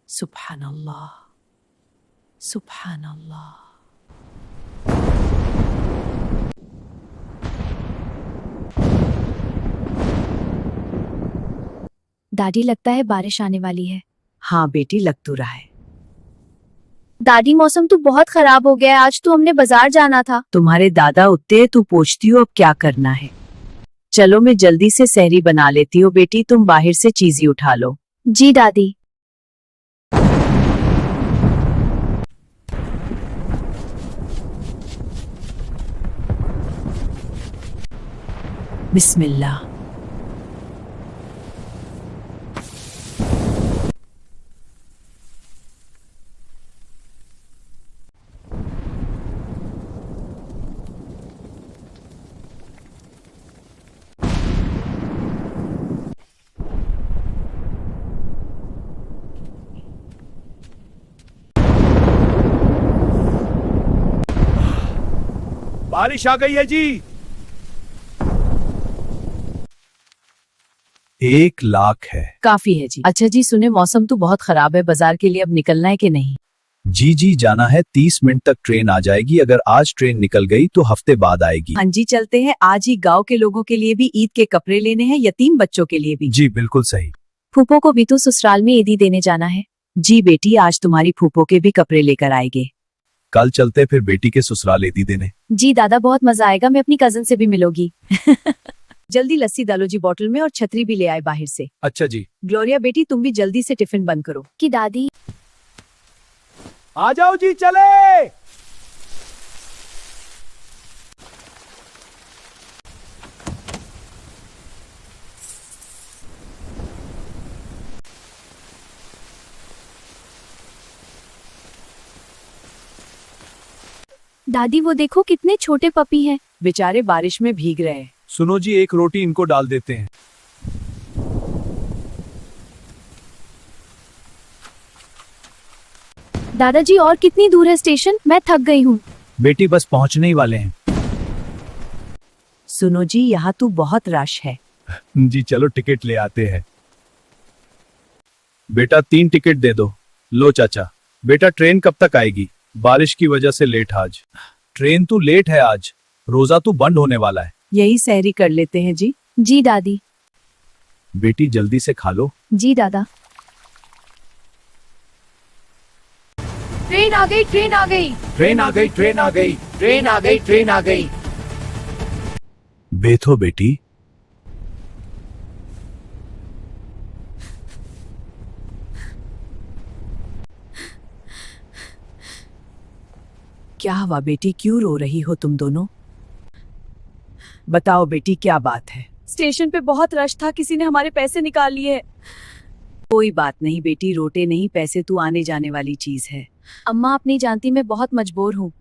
सुभान अल्लाह, सुभान अल्लाह। दादी, लगता है बारिश आने वाली है। हाँ बेटी, लग तो रहा है। दादी, मौसम तो बहुत खराब हो गया है, आज तो हमने बाजार जाना था। तुम्हारे दादा उठते हैं, तू पूछती हो अब क्या करना है। चलो मैं जल्दी से सहरी बना लेती हूँ बेटी, तुम बाहर से चीजें उठा लो। जी दादी। बिस्मिल्लाह। बारिश आ गई है जी। 1 लाख है। काफी है जी। अच्छा जी सुने, मौसम तो बहुत खराब है, बाजार के लिए अब निकलना है कि नहीं? जी जी जाना है, 30 मिनट तक ट्रेन आ जाएगी। अगर आज ट्रेन निकल गई तो हफ्ते बाद आएगी। हाँ जी चलते हैं, आज ही गांव के लोगों के लिए भी ईद के कपड़े लेने हैं, यतीम बच्चों के लिए भी। जी बिल्कुल सही। फूफो को भी तो ससुराल में ईदी देने जाना है। जी बेटी, आज तुम्हारी फूफो के भी कपड़े लेकर आएंगे। कल चलते फिर बेटी के ससुराल ईदी देने। जी दादा, बहुत मजा आएगा, मैं अपनी कजन से भी मिलूंगी। जल्दी लस्सी डालो जी बोतल में, और छतरी भी ले आए बाहर से। अच्छा जी। ग्लोरिया बेटी, तुम भी जल्दी से टिफिन बंद करो। कि दादी। आ जाओ जी, चले। दादी, वो देखो कितने छोटे पपी हैं। बेचारे बारिश में भीग रहे हैं। सुनो जी, एक रोटी इनको डाल देते हैं। दादाजी, और कितनी दूर है स्टेशन? मैं थक गई हूँ। बेटी बस पहुंचने ही वाले हैं। सुनो जी, यहाँ तो बहुत रश है। जी चलो टिकट ले आते हैं। बेटा 3 टिकट दे दो। लो चाचा। बेटा ट्रेन कब तक आएगी? बारिश की वजह से लेट आज। ट्रेन तो लेट है आज, रोजा तो बंद होने वाला है। यही सहरी कर लेते हैं जी। जी दादी। बेटी जल्दी से खा लो। जी दादा। ट्रेन आ गई, ट्रेन आ गई। ट्रेन आ गई, ट्रेन आ गई, ट्रेन आ गई, ट्रेन आ गई। बैठो बेटी। क्या हुआ बेटी, क्यों रो रही हो तुम दोनों? बताओ बेटी, क्या बात है? स्टेशन पे बहुत रश था, किसी ने हमारे पैसे निकाल लिए। कोई बात नहीं बेटी, रोटे नहीं, पैसे तो आने जाने वाली चीज है। अम्मा, आप नहीं जानती, मैं बहुत मजबूर हूँ।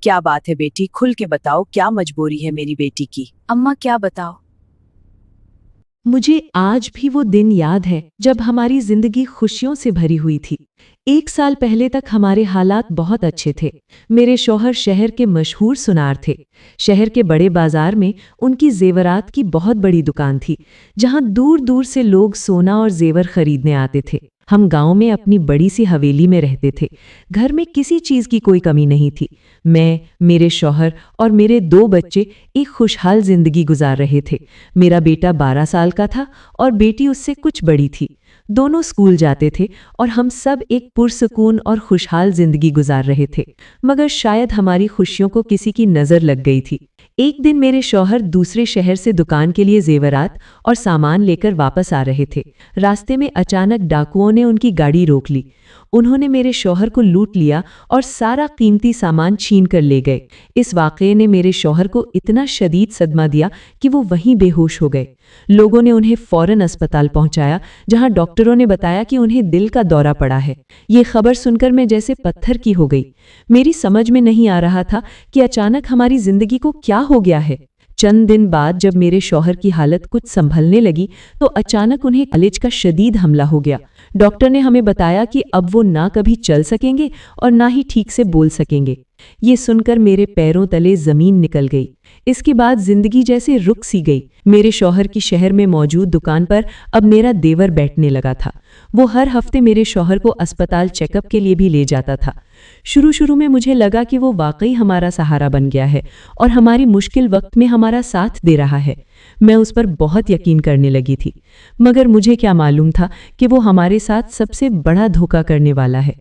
क्या बात है बेटी, खुल के बताओ, क्या मजबूरी है मेरी बेटी की? अम्मा, क्या बताओ। मुझे आज भी वो दिन याद है जब हमारी जिंदगी खुशियों से भरी हुई थी। 1 साल पहले तक हमारे हालात बहुत अच्छे थे। मेरे शौहर शहर के मशहूर सुनार थे। शहर के बड़े बाजार में उनकी जेवरात की बहुत बड़ी दुकान थी, जहां दूर दूर से लोग सोना और जेवर खरीदने आते थे। हम गांव में अपनी बड़ी सी हवेली में रहते थे। घर में किसी चीज की कोई कमी नहीं थी। मैं, मेरे शौहर और मेरे 2 बच्चे एक खुशहाल जिंदगी गुजार रहे थे। मेरा बेटा 12 साल का था और बेटी उससे कुछ बड़ी थी। दोनों स्कूल जाते थे और हम सब एक पुरसुकून और खुशहाल जिंदगी गुजार रहे थे। मगर शायद हमारी खुशियों को किसी की नजर लग गई थी। एक दिन मेरे शौहर दूसरे शहर से दुकान के लिए जेवरात और सामान लेकर वापस आ रहे थे। रास्ते में अचानक डाकुओं ने उनकी गाड़ी रोक ली। उन्होंने मेरे शौहर को लूट लिया और सारा कीमती सामान छीन कर ले गए। इस वाक़ये ने मेरे शौहर को इतना शदीद सदमा दिया कि वो वहीं बेहोश हो गए। लोगों ने उन्हें फौरन अस्पताल पहुंचाया, जहां डॉक्टरों ने बताया कि उन्हें दिल का दौरा पड़ा है। ये खबर सुनकर मैं जैसे पत्थर की हो गई। मेरी समझ में नहीं आ रहा था कि अचानक हमारी जिंदगी को क्या हो गया है। चंद दिन बाद जब मेरे शौहर की हालत कुछ संभलने लगी तो अचानक उन्हें कलेज का शदीद हमला हो गया। डॉक्टर ने हमें बताया कि अब वो ना कभी चल सकेंगे और ना ही ठीक से बोल सकेंगे। ये सुनकर मेरे पैरों तले जमीन निकल गई। इसके बाद जिंदगी जैसे रुक सी गई। मेरे शौहर की शहर में मौजूद दुकान पर अब मेरा देवर बैठने लगा था। वो हर हफ्ते मेरे शौहर को अस्पताल चेकअप के लिए भी ले जाता था। शुरू में मुझे लगा कि वो वाकई हमारा सहारा बन गया है और हमारी मुश्किल वक्त में हमारा साथ दे रहा है। मैं उस पर बहुत यकीन करने लगी थी, मगर मुझे क्या मालूम था कि वो हमारे साथ सबसे बड़ा धोखा करने वाला है।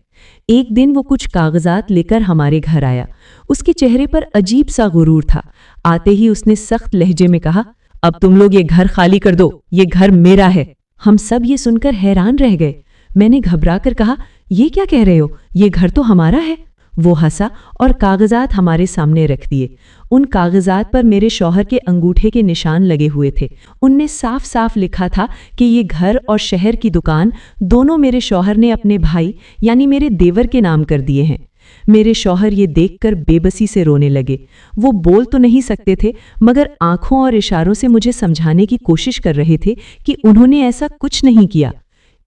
एक दिन वो कुछ कागजात लेकर हमारे घर आया। उसके चेहरे पर अजीब सा गुरूर था। आते ही उसने सख्त लहजे में कहा, अब तुम लोग ये घर खाली कर दो, ये घर मेरा है। हम सब ये सुनकर हैरान रह गए। मैंने घबराकर कहा, ये क्या कह रहे हो, ये घर तो हमारा है। वो हंसा और कागजात हमारे सामने रख दिए। उन कागजात पर मेरे शौहर के अंगूठे के निशान लगे हुए थे। उनने साफ साफ लिखा था कि ये घर और शहर की दुकान दोनों मेरे शौहर ने अपने भाई यानी मेरे देवर के नाम कर दिए हैं। मेरे शौहर ये देखकर बेबसी से रोने लगे। वो बोल तो नहीं सकते थे, मगर आंखों और इशारों से मुझे समझाने की कोशिश कर रहे थे कि उन्होंने ऐसा कुछ नहीं किया।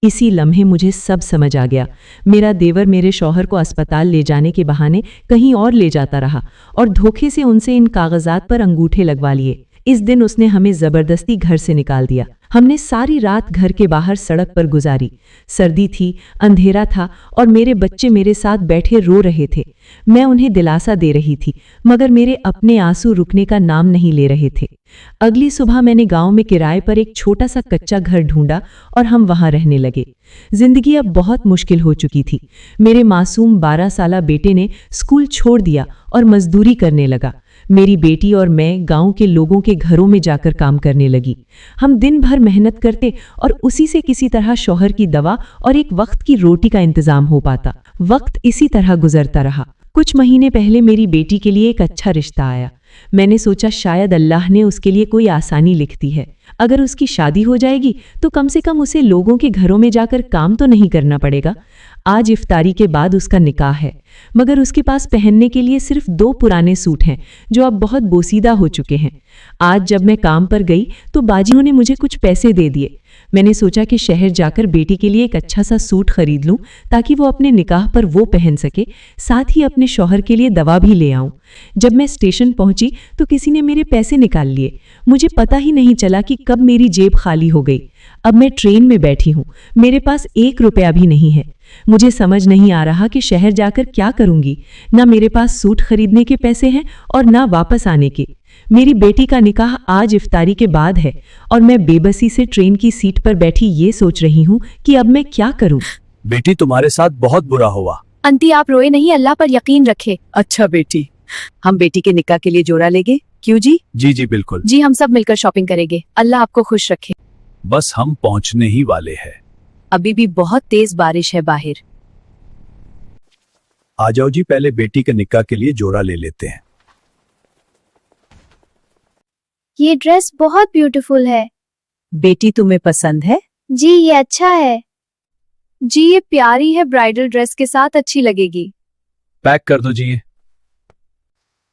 इसी लम्हे मुझे सब समझ आ गया। मेरा देवर मेरे शौहर को अस्पताल ले जाने के बहाने कहीं और ले जाता रहा और धोखे से उनसे इन कागजात पर अंगूठे लगवा लिए। इस दिन उसने हमें जबरदस्ती घर से निकाल दिया। हमने सारी रात घर के बाहर सड़क पर गुजारी। सर्दी थी, अंधेरा था और मेरे बच्चे मेरे साथ बैठे रो रहे थे। मैं उन्हें दिलासा दे रही थी, मगर मेरे अपने आंसू रुकने का नाम नहीं ले रहे थे। अगली सुबह मैंने गांव में किराए पर एक छोटा सा कच्चा घर ढूंढा और हम वहां रहने लगे। जिंदगी अब बहुत मुश्किल हो चुकी थी। मेरे मासूम 12 साला बेटे ने स्कूल छोड़ दिया और मजदूरी करने लगा। मेरी बेटी और मैं गांव के लोगों के घरों में जाकर काम करने लगी। हम दिन भर मेहनत करते और उसी से किसी तरह शौहर की दवा और एक वक्त की रोटी का इंतजाम हो पाता। वक्त इसी तरह गुजरता रहा। कुछ महीने पहले मेरी बेटी के लिए एक अच्छा रिश्ता आया। मैंने सोचा शायद अल्लाह ने उसके लिए कोई आसानी लिख दी है। अगर उसकी शादी हो जाएगी तो कम से कम उसे लोगों के घरों में जाकर काम तो नहीं करना पड़ेगा। आज इफ्तारी के बाद उसका निकाह है, मगर उसके पास पहनने के लिए सिर्फ 2 पुराने सूट हैं जो अब बहुत बोसीदा हो चुके हैं। आज जब मैं काम पर गई तो बाजियों ने मुझे कुछ पैसे दे दिए। मैंने सोचा कि शहर जाकर बेटी के लिए एक अच्छा सा सूट खरीद लूं ताकि वो अपने निकाह पर वो पहन सके, साथ ही अपने शौहर के लिए दवा भी ले आऊं। जब मैं स्टेशन पहुंची तो किसी ने मेरे पैसे निकाल लिए। मुझे पता ही नहीं चला कि कब मेरी जेब खाली हो गई। अब मैं ट्रेन में बैठी हूं, मेरे पास 1 रुपया भी नहीं है। मुझे समझ नहीं आ रहा कि शहर जाकर क्या करूंगी। ना मेरे पास सूट खरीदने के पैसे हैं और ना वापस आने के। मेरी बेटी का निकाह आज इफ्तारी के बाद है और मैं बेबसी से ट्रेन की सीट पर बैठी ये सोच रही हूँ कि अब मैं क्या करूँ। बेटी तुम्हारे साथ बहुत बुरा हुआ। आंटी आप रोए नहीं, अल्लाह पर यकीन रखे। अच्छा बेटी, हम बेटी के निकाह के लिए जोड़ा लेंगे, क्यों जी? जी जी बिल्कुल। जी हम सब मिलकर शॉपिंग करेंगे। अल्लाह आपको खुश रखे। बस हम पहुंचने ही वाले हैं। अभी भी बहुत तेज बारिश है बाहर। आ जाओ जी, पहले बेटी के निकाह के लिए जोड़ा ले लेते हैं। ये ड्रेस बहुत ब्यूटीफुल है। बेटी तुम्हें पसंद है? जी ये अच्छा है। जी ये प्यारी है, ब्राइडल ड्रेस के साथ अच्छी लगेगी। पैक कर दो जी।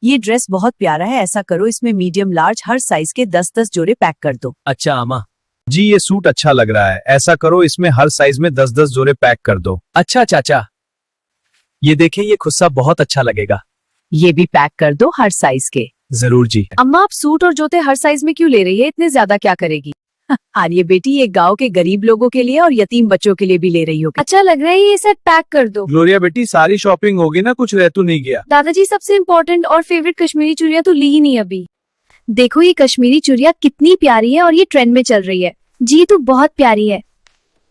ये ड्रेस बहुत प्यारा है। ऐसा करो, इसमें मीडियम लार्ज हर साइज के 10-10 जोड़े पैक कर दो। अच्छा अम्मा जी, ये सूट अच्छा लग रहा है। ऐसा करो, इसमें हर साइज में 10-10 जोड़े पैक कर दो। अच्छा चाचा, ये देखें, ये खुस्सा बहुत अच्छा लगेगा। ये भी पैक कर दो हर साइज के। जरूर जी। अम्मा आप सूट और जूते हर साइज में क्यों ले रही है? इतने ज्यादा क्या करेगी? आर्य बेटी, ये गांव के गरीब लोगों के लिए और यतीम बच्चों के लिए भी ले रही होगी। अच्छा लग रहा है, ये सब पैक कर दो। ग्लोरिया बेटी, सारी शॉपिंग होगी ना, कुछ रह तो नहीं गया? दादाजी सबसे इम्पोर्टेंट और फेवरेट कश्मीरी चूड़ियां तो ली ही नहीं अभी। देखो ये कश्मीरी चूड़ियां कितनी प्यारी है और ये ट्रेंड में चल रही है। जी तो बहुत प्यारी है।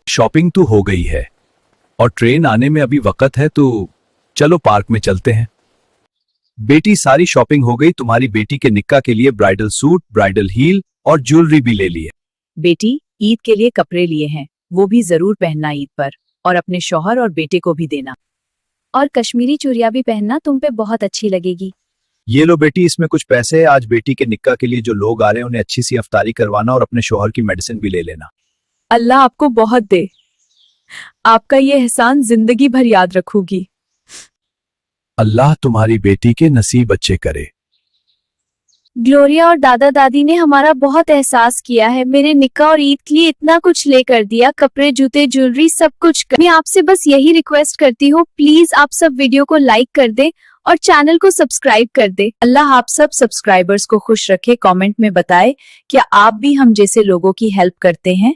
शॉपिंग तो हो गई है और ट्रेन आने में अभी वक्त है, तो चलो पार्क में चलते हैं। बेटी सारी शॉपिंग हो गई। तुम्हारी बेटी के निक्का के लिए ब्राइडल सूट, ब्राइडल हील और ज्वेलरी भी ले लिए। बेटी ईद के लिए कपड़े लिए हैं, वो भी जरूर पहनना ईद पर, और अपने शौहर और बेटे को भी देना। और कश्मीरी चूड़ियां भी पहनना, तुम पे बहुत अच्छी लगेगी। ये लो बेटी, इसमें कुछ पैसे है। आज बेटी के निक्का के लिए जो लोग आ रहे हैं उन्हें अच्छी सी अफ्तारी करवाना और अपने शौहर की मेडिसिन भी ले लेना। अल्लाह आपको बहुत दे। आपका ये एहसान जिंदगी भर याद रखूंगी। अल्लाह तुम्हारी बेटी के नसीब अच्छे करे। ग्लोरिया और दादा दादी ने हमारा बहुत एहसास किया है। मेरे निक्का और ईद के लिए इतना कुछ लेकर दिया, कपड़े, जूते, ज्वेलरी, सब कुछ। मैं आपसे बस यही रिक्वेस्ट करती हूँ, प्लीज आप सब वीडियो को लाइक कर दे और चैनल को सब्सक्राइब कर दे। अल्लाह आप सब सब्सक्राइबर्स को खुश रखे। कमेंट में बताएं क्या आप भी हम जैसे लोगों की हेल्प करते हैं।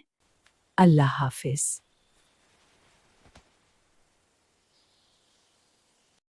अल्लाह हाफिज।